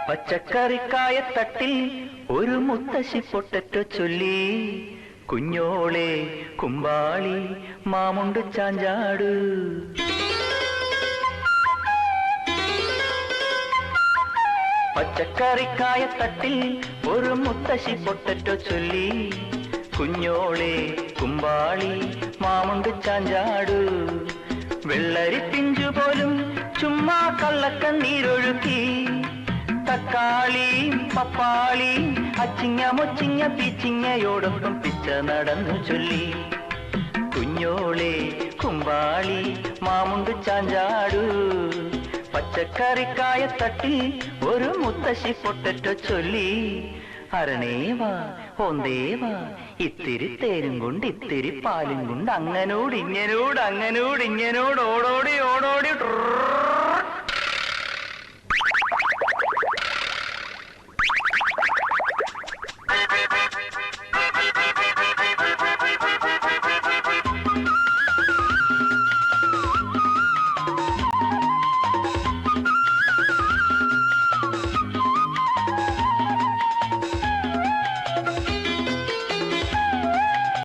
പച്ചക്കറിക്കായത്തട്ടിൽ ഒരു മുത്തശ്ശി പൊട്ടറ്റോ ചൊല്ലി, കുഞ്ഞോളെ കുമ്പാളി മാമുണ്ട് ചാഞ്ചാട്. പച്ചക്കറിക്കായത്തട്ടിൽ ഒരു മുത്തശ്ശി പൊട്ടറ്റോ ചൊല്ലി, കുഞ്ഞോളെ കുമ്പാളി മാമുണ്ട് ചാഞ്ചാട്. വെള്ളരി പിഞ്ചു പോലും ചുമ്മാ കള്ളക്കണ്ണീരൊഴുക്കി, തക്കാളി പപ്പാളി അച്ചിങ്ങ മൊച്ചിങ്ങ പീച്ചിങ്ങയോടൊപ്പം പിച്ച നടന്നു ചൊല്ലി, കുഞ്ഞോളെ കുമ്പാളി മാമുണ്ട് ചാഞ്ചാടു. പച്ചക്കറിക്കായത്തട്ടിൽ ഒരു മുത്തശ്ശി പൊട്ടറ്റോ ചൊല്ലി, അരണേവാ ഓന്തേവാ ഇത്തിരി തേരും കൊണ്ട് ഇത്തിരി പാലും കൊണ്ട് അങ്ങനോട് ഇങ്ങനോട് അങ്ങനോട് ഇങ്ങനോട് ഓടോടി ഓടോടി